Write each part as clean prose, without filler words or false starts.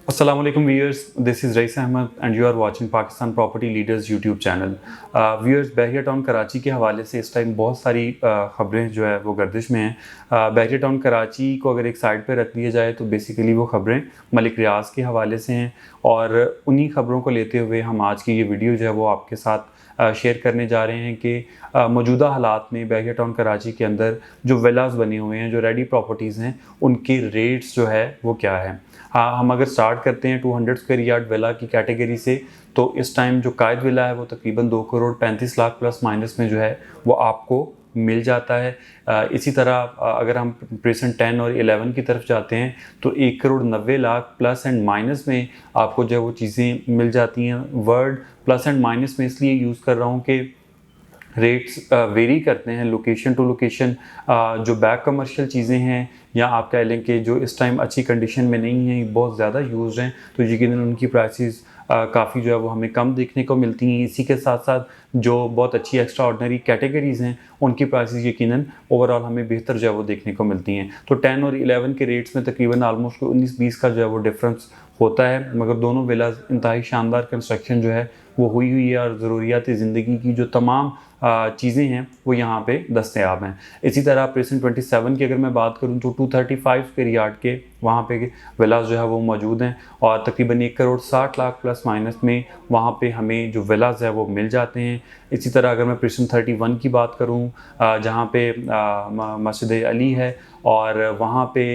अस्सलाम वालेकुम viewers, this is Raees Ahmed and you are watching Pakistan property leaders YouTube channel. Viewers, Bahria town Karachi के हवाले से इस टाइम बहुत सारी ख़बरें जो है वो गर्दिश में हैं। बहरिया टाउन कराची को अगर एक साइड पे रख दिया जाए तो बेसिकली वो ख़बरें मलिक रियाज के हवाले से हैं और उन्हीं ख़बरों को लेते हुए हम आज की ये वीडियो जो है वो आपके साथ शेयर करने जा रहे हैं कि मौजूदा हालात में बहरिया टाउन कराची के अंदर जो विलास बने हुए हैं, जो रेडी प्रॉपर्टीज़ हैं, उनके रेट्स जो है वो क्या है। हाँ, हम अगर स्टार्ट करते हैं 200 स्क्वायर यार्ड विला की कैटेगरी से, तो इस टाइम जो कायद विला है वो तकरीबन 2 करोड़ 35 लाख प्लस माइनस में जो है वो आपको मिल जाता है। इसी तरह अगर हम प्रेजेंट 10 और 11 की तरफ जाते हैं तो 1 crore 90 lakh plus and minus में आपको जो है वो चीज़ें मिल जाती हैं। वर्ड प्लस एंड माइनस में इसलिए यूज़ कर रहा हूँ कि रेट्स वेरी करते हैं लोकेशन टू लोकेशन। जो बैक कमर्शियल चीज़ें हैं या आप कह लें कि जो इस टाइम अच्छी कंडीशन में नहीं हैं, बहुत ज़्यादा यूज़ हैं, तो यकीनन उनकी प्राइसेस काफ़ी जो है वो हमें कम देखने को मिलती हैं। इसी के साथ साथ जो बहुत अच्छी एक्स्ट्रा ऑर्डनरी कैटेगरीज़ हैं उनकी प्राइसेस यकीनन ओवरऑल हमें बेहतर जो है वो देखने को मिलती हैं। तो 10 और 11 के रेट्स में तकरीबन आलमोस्ट 19-20 का जो है वो डिफरेंस होता है, मगर दोनों विलास इंतहाई शानदार कंस्ट्रक्शन जो है वो हुई है और ज़रूरियात ज़िंदगी की जो तमाम चीज़ें हैं वो यहाँ पे दस्तयाब हैं। इसी तरह प्रेजेंट 27 की अगर मैं बात करूँ तो 235 स्क्वायर यार्ड के वहाँ पे विलास जो है वो मौजूद हैं और तकरीबन 1 करोड़ 60 लाख प्लस माइनस में वहाँ पे हमें जो विलास है वो मिल जाते हैं। इसी तरह अगर मैं प्रेजेंट 31 की बात करूँ जहाँ पे मस्जिद अली है और वहाँ पे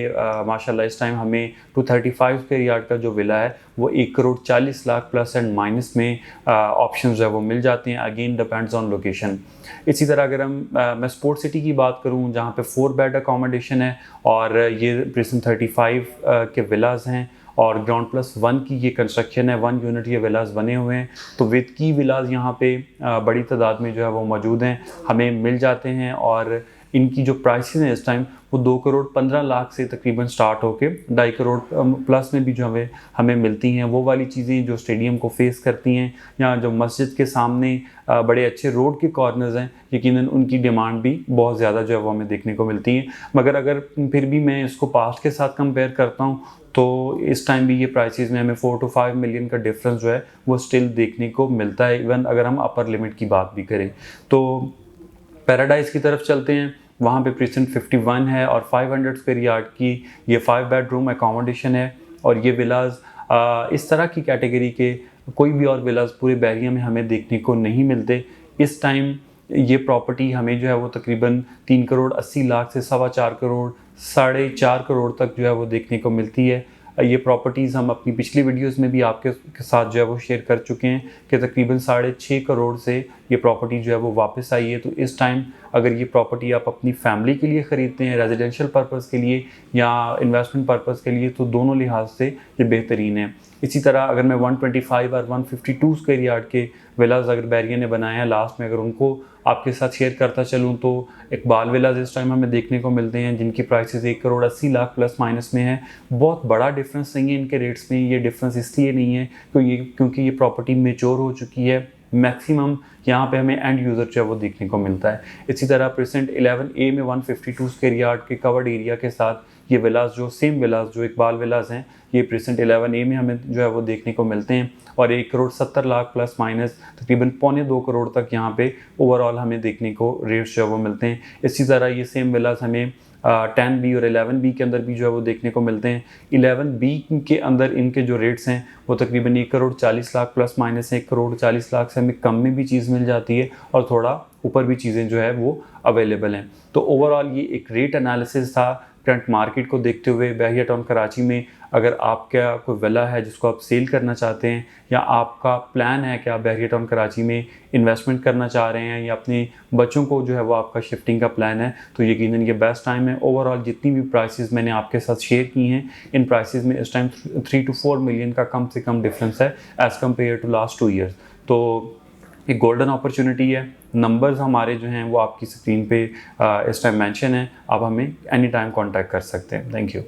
माशाल्लाह इस टाइम हमें 235 स्क्वायर यार्ड का जो विला है वो 1 crore 40 lakh plus and minus में ऑप्शंस जो है वो मिल जाते हैं। Again depends on location. इसी तरह अगर मैं स्पोर्ट सिटी की बात करूं जहां पे 4 बेड अकोमोडेशन है और ये प्रेजेंट 35 के विलास हैं और ग्राउंड प्लस 1 की ये कंस्ट्रक्शन है, 1 यूनिट ये विलास बने हुए हैं। तो विद की विलास यहाँ पे बड़ी तादाद में जो है वो मौजूद हैं, हमें मिल जाते हैं और इनकी जो प्राइसेस हैं इस टाइम वो 2 करोड़ 15 लाख से तकरीबन स्टार्ट होके 2.5 करोड़ प्लस में भी जो हमें मिलती हैं। वो वाली चीज़ें जो स्टेडियम को फेस करती हैं या जो मस्जिद के सामने बड़े अच्छे रोड के कॉर्नर्स हैं, यकीनन उनकी डिमांड भी बहुत ज़्यादा जो है वो हमें देखने को मिलती है। मगर अगर फिर भी मैं इसको पास्ट के साथ कंपेयर करता हूँ तो इस टाइम भी ये प्राइसेस में हमें 4 to 5 मिलियन का डिफरेंस जो है वो स्टिल देखने को मिलता है, इवन अगर हम अपर लिमिट की बात भी करें। तो पैराडाइज़ की तरफ चलते हैं, वहाँ पे प्रेजेंट 51 है और 500 स्क्वायर यार्ड की ये 5 बेडरूम एकोमोडेशन है और ये विलास इस तरह की कैटेगरी के कोई भी और विलास पूरे बहरिया में हमें देखने को नहीं मिलते। इस टाइम ये प्रॉपर्टी हमें जो है वो तकरीबन 3 करोड़ 80 लाख से 4.25 करोड़ 4.5 करोड़ तक जो है वो देखने को मिलती है। ये प्रॉपर्टीज़ हम अपनी पिछली वीडियोस में भी आपके साथ जो है वो शेयर कर चुके हैं कि तकरीबन 6.5 करोड़ से ये प्रॉपर्टी जो है वो वापस आई है। तो इस टाइम अगर ये प्रॉपर्टी आप अपनी फैमिली के लिए ख़रीदते हैं, रेजिडेंशियल पर्पज़ के लिए या इन्वेस्टमेंट पर्पज़ के लिए, तो दोनों लिहाज से ये बेहतरीन है। इसी तरह अगर मैं 125 और 152 स्क्वायर यार्ड के विलास अगर बहरिया ने बनाए हैं लास्ट में, अगर उनको आपके साथ शेयर करता चलूँ तो इकबाल विलास इस टाइम हमें देखने को मिलते हैं जिनकी prices 1 crore 80 lakh plus minus में है। बहुत बड़ा डिफरेंस नहीं है इनके रेट्स में। ये डिफरेंस इसलिए नहीं है क्योंकि ये प्रॉपर्टी मेच्योर हो चुकी है। मैक्सिमम यहाँ पे हमें एंड यूज़र जो है वो देखने को मिलता है। इसी तरह प्रेजेंट 11A में 152 स्क्वायर यार्ड के कवर्ड एरिया के साथ ये विलास जो सेम विलास जो इकबाल विलास हैं ये प्रेजेंट 11A में हमें जो है वो देखने को मिलते हैं और 1 करोड़ 70 लाख प्लस माइनस तकरीबन 2.25 करोड़ तक यहाँ पे ओवरऑल हमें देखने को रेट्स जो है वो मिलते हैं। इसी तरह ये सेम विलास हमें 10B और 11B के अंदर भी जो है वो देखने को मिलते हैं। 11B के अंदर इनके जो रेट्स हैं वो तकरीबन 1 करोड़ 40 लाख प्लस माइनस 1 करोड़ 40 लाख से हमें कम में भी चीज़ मिल जाती है और थोड़ा ऊपर भी चीज़ें जो है वो अवेलेबल हैं। तो ओवरऑल ये एक रेट एनालिसिस था करंट मार्केट को देखते हुए। बहरिया टाउन कराची में अगर आपका कोई विला है जिसको आप सेल करना चाहते हैं या आपका प्लान है कि आप बहरिया टाउन कराची में इन्वेस्टमेंट करना चाह रहे हैं या अपने बच्चों को जो है वो आपका शिफ्टिंग का प्लान है, तो यकीनन ये बेस्ट टाइम है। ओवरऑल जितनी भी प्राइसेस मैंने आपके साथ शेयर की हैं इन प्राइसेस में इस टाइम 3 to 4 मिलियन का कम से कम डिफरेंस है as compared to last 2 years. तो एक गोल्डन अपॉर्चुनिटी है। नंबर्स हमारे जो हैं वो आपकी स्क्रीन पे इस टाइम मेंशन है, आप हमें एनी टाइम कांटेक्ट कर सकते हैं। Thank you.